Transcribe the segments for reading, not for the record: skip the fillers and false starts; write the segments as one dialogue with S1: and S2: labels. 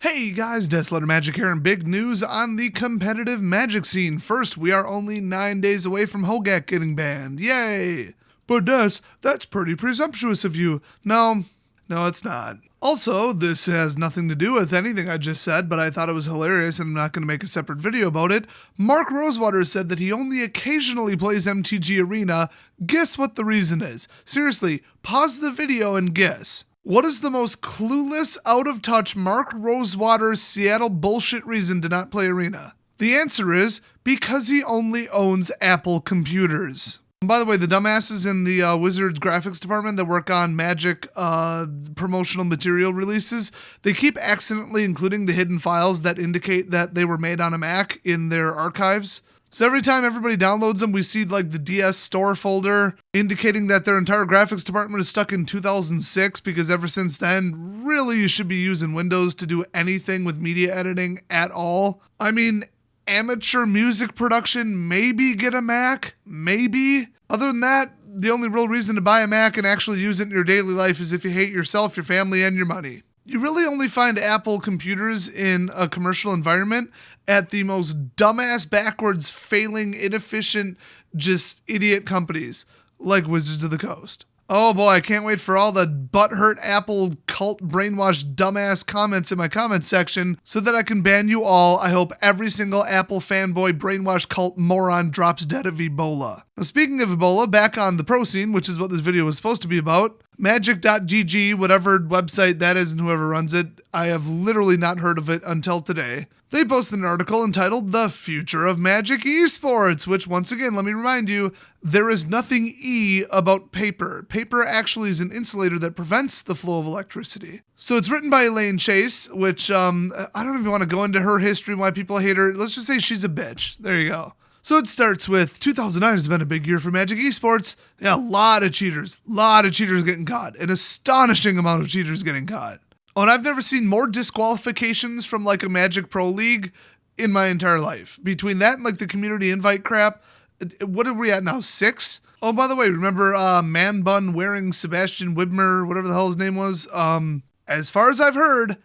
S1: Hey guys, Deathletter Magic here, and big news on the competitive Magic scene. First, we are only 9 days away from Hogak getting banned. Yay! But Des, that's pretty presumptuous of you. No, it's not. Also, this has nothing to do with anything I just said, but I thought it was hilarious and I'm not going to make a separate video about it. Mark Rosewater said that he only occasionally plays MTG Arena. Guess what the reason is? Seriously, pause the video and guess. What is the most clueless, out-of-touch Mark Rosewater Seattle bullshit reason to not play Arena? The answer is because he only owns Apple computers. And by the way, the dumbasses in the Wizards graphics department that work on Magic promotional material releases, they keep accidentally including the hidden files that indicate that they were made on a Mac in their archives. So every time everybody downloads them, we see like the DS store folder indicating that their entire graphics department is stuck in 2006 because ever since then, really you should be using Windows to do anything with media editing at all. I mean, amateur music production, maybe get a Mac, maybe. Other than that, the only real reason to buy a Mac and actually use it in your daily life is if you hate yourself, your family, and your money. You really only find Apple computers in a commercial environment at the most dumbass, backwards, failing, inefficient, just idiot companies like Wizards of the Coast. Oh boy, I can't wait for all the butthurt Apple cult brainwashed dumbass comments in my comment section so that I can ban you all. I hope every single Apple fanboy brainwashed cult moron drops dead of Ebola. Now, speaking of Ebola, back on the pro scene, which is what this video was supposed to be about, magic.gg, whatever website that is and whoever runs it, I have literally not heard of it until today. They posted an article entitled The Future of Magic Esports, which once again, let me remind you, there is nothing E about paper. Paper actually is an insulator that prevents the flow of electricity. So it's written by Elaine Chase, which I don't even want to go into her history and why people hate her. Let's just say she's a bitch. There you go. So it starts with 2009 has been a big year for Magic Esports. Yeah, a lot of cheaters getting caught. An astonishing amount of cheaters getting caught. Oh, and I've never seen more disqualifications from like a Magic Pro League in my entire life. Between that and like the community invite crap, what are we at now? 6? Oh, by the way, remember man bun wearing Sebastian Widmer, whatever the hell his name was? As far as I've heard,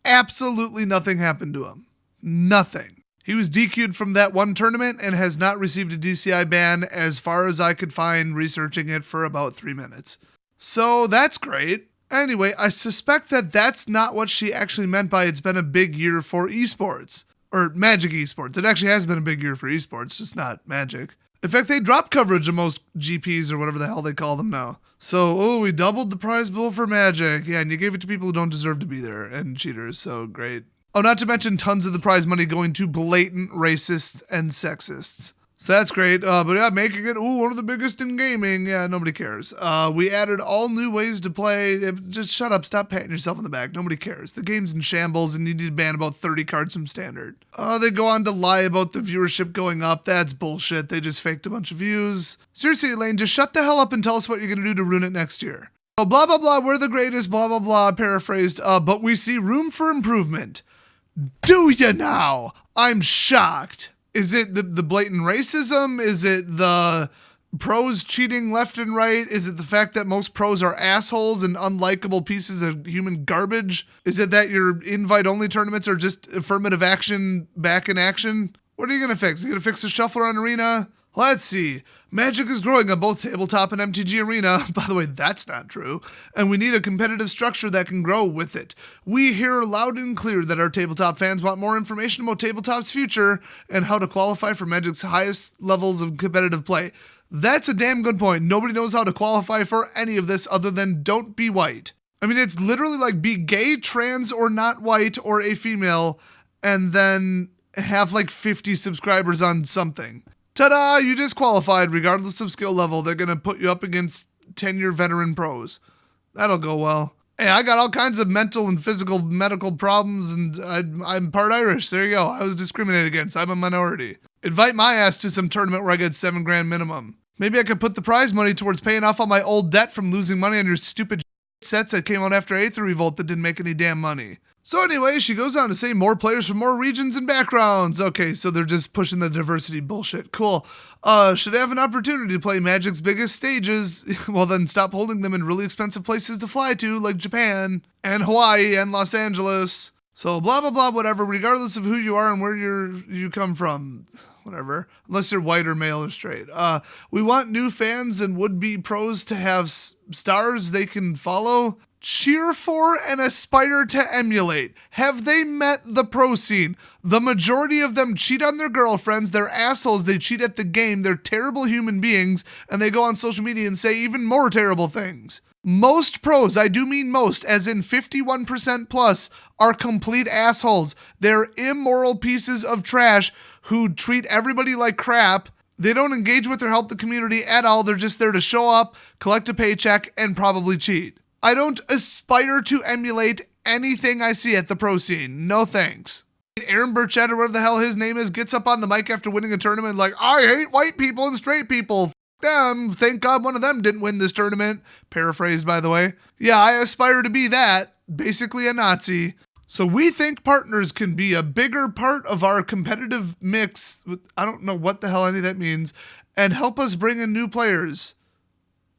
S1: absolutely nothing happened to him. Nothing. He was DQ'd from that one tournament and has not received a DCI ban as far as I could find researching it for about 3 minutes. So that's great. Anyway, I suspect that that's not what she actually meant by it's been a big year for esports. Or Magic esports. It actually has been a big year for esports, just not Magic. In fact, they dropped coverage of most GPs or whatever the hell they call them now. So, we doubled the prize pool for Magic. Yeah, and you gave it to people who don't deserve to be there and cheaters, so great. Oh, not to mention tons of the prize money going to blatant racists and sexists. So that's great. But yeah, making it, one of the biggest in gaming. Yeah, nobody cares. We added all new ways to play. Just shut up. Stop patting yourself on the back. Nobody cares. The game's in shambles and you need to ban about 30 cards from standard. They go on to lie about the viewership going up. That's bullshit. They just faked a bunch of views. Seriously, Elaine, just shut the hell up and tell us what you're going to do to ruin it next year. Oh, blah, blah, blah. We're the greatest, blah, blah, blah. Paraphrased. But we see room for improvement. Do you now? I'm shocked. Is it the blatant racism? Is it the pros cheating left and right? Is it the fact that most pros are assholes and unlikable pieces of human garbage? Is it that your invite-only tournaments are just affirmative action back in action? What are you going to fix? Are you going to fix the shuffler on Arena? Let's see. Magic is growing on both tabletop and MTG Arena. By the way, that's not true. And we need a competitive structure that can grow with it. We hear loud and clear that our tabletop fans want more information about tabletop's future and how to qualify for Magic's highest levels of competitive play. That's a damn good point. Nobody knows how to qualify for any of this other than don't be white. I mean, it's literally like be gay, trans, or not white, or a female, and then have like 50 subscribers on something. Ta-da! You disqualified regardless of skill level. They're going to put you up against 10-year veteran pros. That'll go well. Hey, I got all kinds of mental and physical medical problems, and I'm part Irish. There you go. I was discriminated against. I'm a minority. Invite my ass to some tournament where I get $7 grand minimum. Maybe I could put the prize money towards paying off all my old debt from losing money on your stupid sets that came out after Aether Revolt that didn't make any damn money. So anyway, she goes on to say more players from more regions and backgrounds. Okay, so they're just pushing the diversity bullshit. Cool. Should have an opportunity to play Magic's biggest stages, well then stop holding them in really expensive places to fly to, like Japan, and Hawaii, and Los Angeles. So blah, blah, blah, whatever, regardless of who you are and where you come from. Whatever, unless you're white or male or straight. We want new fans and would-be pros to have stars they can follow, cheer for, and aspire to emulate. Have they met the pro scene? The majority of them cheat on their girlfriends, they're assholes, they cheat at the game, they're terrible human beings, and they go on social media and say even more terrible things. Most pros, I do mean most, as in 51% plus, are complete assholes. They're immoral pieces of trash who treat everybody like crap. They don't engage with or help the community at all. They're just there to show up, collect a paycheck, and probably cheat. I don't aspire to emulate anything I see at the pro scene. No thanks. Aaron Burchett, or whatever the hell his name is, gets up on the mic after winning a tournament like, I hate white people and straight people. Them. Thank God one of them didn't win this tournament. Paraphrased, by the way. Yeah, I aspire to be that. Basically a Nazi. So we think partners can be a bigger part of our competitive mix. I don't know what the hell any of that means. And help us bring in new players.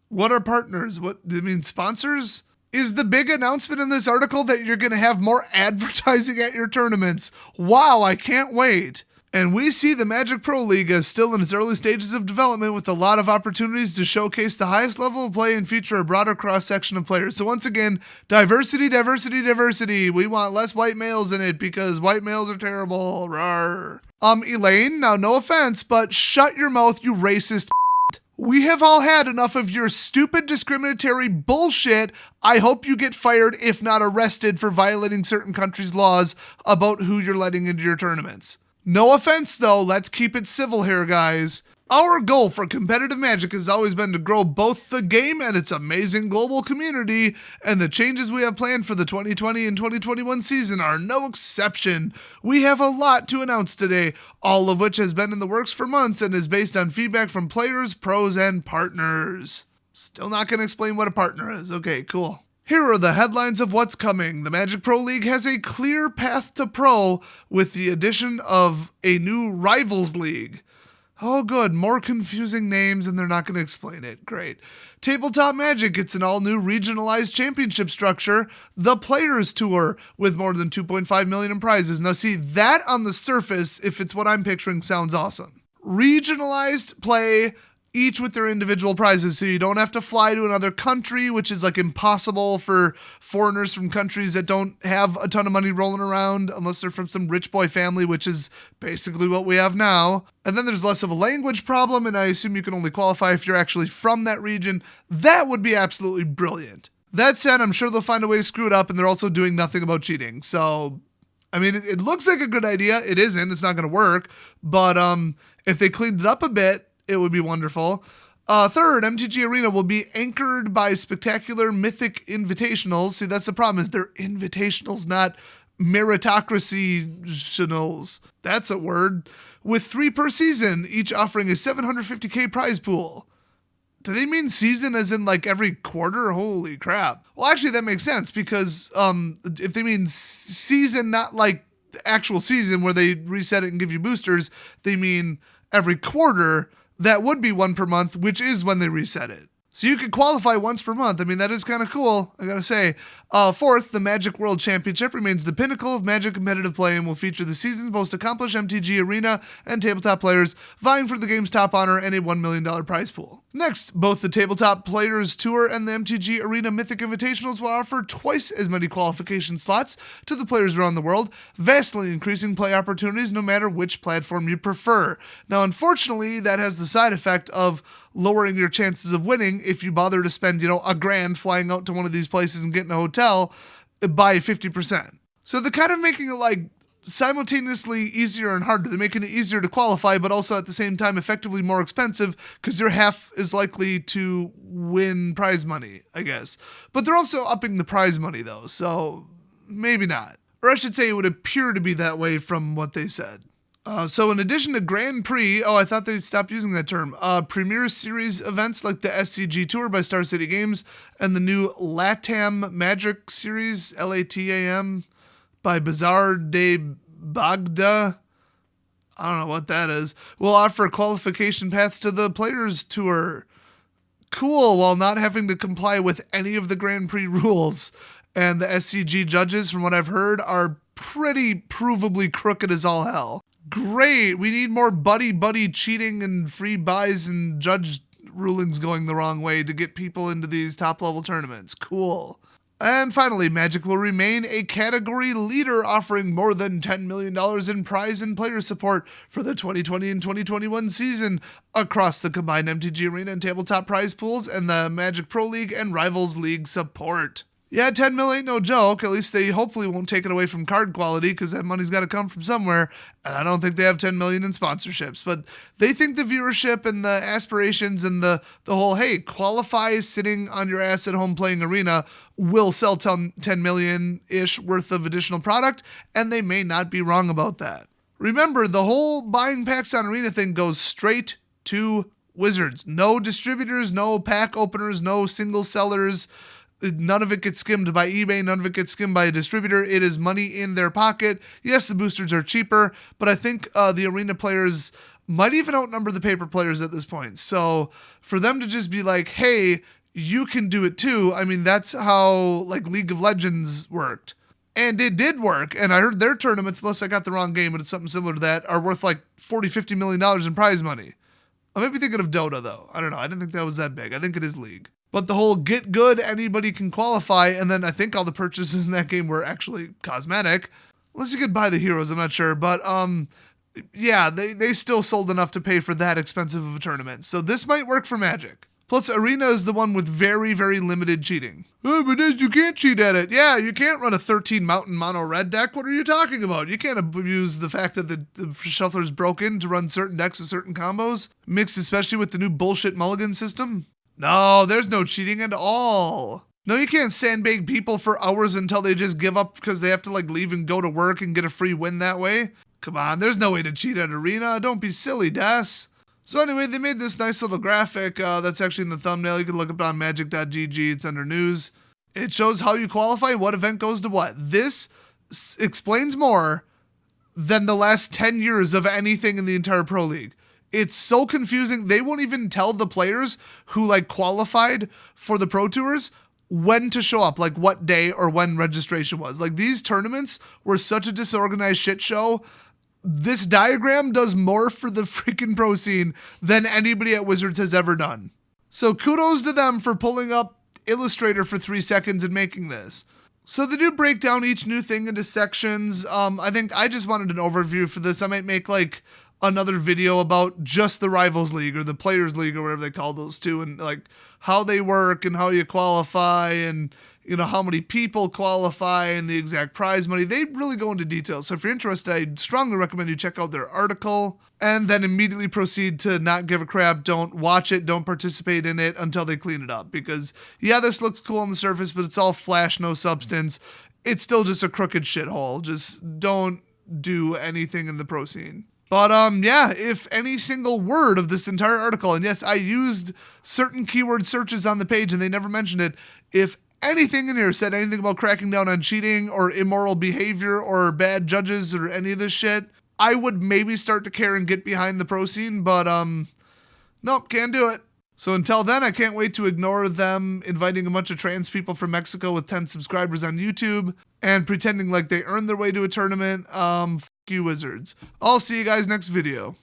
S1: What are partners? What do you mean, sponsors? Is the big announcement in this article that you're going to have more advertising at your tournaments? Wow, I can't wait. And we see the Magic Pro League as still in its early stages of development with a lot of opportunities to showcase the highest level of play and feature a broader cross-section of players. So once again, diversity, diversity, diversity. We want less white males in it because white males are terrible. Rawr. Elaine, now no offense, but shut your mouth, you racist. We have all had enough of your stupid discriminatory bullshit. I hope you get fired, if not arrested, for violating certain countries' laws about who you're letting into your tournaments. No offense, though. Let's keep it civil here, guys. Our goal for competitive Magic has always been to grow both the game and its amazing global community, and the changes we have planned for the 2020 and 2021 season are no exception. We have a lot to announce today, all of which has been in the works for months and is based on feedback from players, pros, and partners. Still not going to explain what a partner is. Okay, cool. Here are the headlines of what's coming. The Magic Pro League has a clear path to pro with the addition of a new Rivals League. Oh good, more confusing names and they're not going to explain it. Great. Tabletop Magic gets an all-new regionalized championship structure, the Players Tour, with more than 2.5 million in prizes. Now see, that on the surface, if it's what I'm picturing, sounds awesome. Regionalized play, each with their individual prizes, so you don't have to fly to another country, which is like impossible for foreigners from countries that don't have a ton of money rolling around, unless they're from some rich boy family, which is basically what we have now. And then there's less of a language problem, and I assume you can only qualify if you're actually from that region. That would be absolutely brilliant. That said, I'm sure they'll find a way to screw it up, and they're also doing nothing about cheating. So, I mean, it looks like a good idea. It isn't. It's not going to work. But if they cleaned it up a bit, it would be wonderful. Third, MTG Arena will be anchored by spectacular mythic invitationals. See, that's the problem, is they're invitationals, not meritocracy-tionals. That's a word. With 3 per season, each offering a 750k prize pool. Do they mean season as in like every quarter? Holy crap. Well, actually, that makes sense because if they mean season, not like the actual season where they reset it and give you boosters, they mean every quarter. That would be 1 per month, which is when they reset it. So you could qualify once per month. I mean, that is kind of cool, I gotta say. Fourth, the Magic World Championship remains the pinnacle of Magic competitive play and will feature the season's most accomplished MTG Arena and tabletop players vying for the game's top honor and a $1 million prize pool. Next, both the Tabletop Players Tour and the MTG Arena Mythic Invitationals will offer twice as many qualification slots to the players around the world, vastly increasing play opportunities no matter which platform you prefer. Now, unfortunately, that has the side effect of lowering your chances of winning if you bother to spend, $1,000 flying out to one of these places and getting a hotel by 50%. So they're kind of making it like simultaneously easier and harder. They're making it easier to qualify, but also at the same time effectively more expensive because you're half as likely to win prize money, I guess. But they're also upping the prize money though, so maybe not. Or I should say it would appear to be that way from what they said. So in addition to Grand Prix, I thought they'd stopped using that term, Premier Series events like the SCG Tour by Star City Games and the new LATAM Magic Series, LATAM, by Bazar de Bagda, I don't know what that is, will offer qualification paths to the Players Tour. Cool, while not having to comply with any of the Grand Prix rules. And the SCG judges, from what I've heard, are pretty provably crooked as all hell. Great, we need more buddy cheating and free buys and judge rulings going the wrong way to get people into these top-level tournaments. Cool. And finally, Magic will remain a category leader, offering more than $10 million in prize and player support for the 2020 and 2021 season across the combined MTG Arena and Tabletop prize pools and the Magic Pro League and Rivals League support. Yeah, 10 mil ain't no joke. At least they hopefully won't take it away from card quality, because that money's got to come from somewhere. And I don't think they have 10 million in sponsorships. But they think the viewership and the aspirations and the whole, hey, qualify sitting on your ass at home playing Arena will sell 10 million-ish worth of additional product. And they may not be wrong about that. Remember, the whole buying packs on Arena thing goes straight to Wizards. No distributors, no pack openers, no single sellers. None of it gets skimmed by eBay. None of it gets skimmed by a distributor. It is money in their pocket. Yes, the boosters are cheaper, but I think the Arena players might even outnumber the paper players at this point. So for them to just be like, hey, you can do it too. I mean, that's how like League of Legends worked. And it did work. And I heard their tournaments, unless I got the wrong game, but it's something similar to that, are worth like $40-50 million in prize money. I might be thinking of Dota, though. I don't know. I didn't think that was that big. I think it is League. But the whole get good, anybody can qualify, and then I think all the purchases in that game were actually cosmetic. Unless you could buy the heroes, I'm not sure. But, yeah, they still sold enough to pay for that expensive of a tournament. So this might work for Magic. Plus, Arena is the one with very, very limited cheating. Oh, but you can't cheat at it. Yeah, you can't run a 13 Mountain Mono Red deck. What are you talking about? You can't abuse the fact that the shuffler's broken to run certain decks with certain combos, mixed especially with the new bullshit mulligan system. No, there's no cheating at all. No, you can't sandbag people for hours until they just give up because they have to like leave and go to work and get a free win that way. Come on, there's no way to cheat at Arena. Don't be silly, Des. So anyway, they made this nice little graphic that's actually in the thumbnail. You can look up on magic.gg. It's under news. It shows how you qualify, what event goes to what. This explains more than the last 10 years of anything in the entire Pro League. It's so confusing. They won't even tell the players who like qualified for the Pro Tours when to show up, like what day or when registration was. Like these tournaments were such a disorganized shit show. This diagram does more for the freaking pro scene than anybody at Wizards has ever done. So kudos to them for pulling up Illustrator for 3 seconds and making this. So they do break down each new thing into sections. I think I just wanted an overview for this. I might make like another video about just the Rivals League or the Players League or whatever they call those two, and like how they work and how you qualify and you know how many people qualify and the exact prize money. They really go into detail. So if you're interested, I strongly recommend you check out their article and then immediately proceed to not give a crap. Don't watch it. Don't participate in it until they clean it up, because yeah, this looks cool on the surface, but it's all flash, no substance. It's still just a crooked shithole. Just don't do anything in the pro scene. But yeah, if any single word of this entire article, and yes, I used certain keyword searches on the page and they never mentioned it, if anything in here said anything about cracking down on cheating or immoral behavior or bad judges or any of this shit, I would maybe start to care and get behind the pro scene, but nope, can't do it. So until then, I can't wait to ignore them inviting a bunch of trans people from Mexico with 10 subscribers on YouTube and pretending like they earned their way to a tournament. F*** you, Wizards. I'll see you guys next video.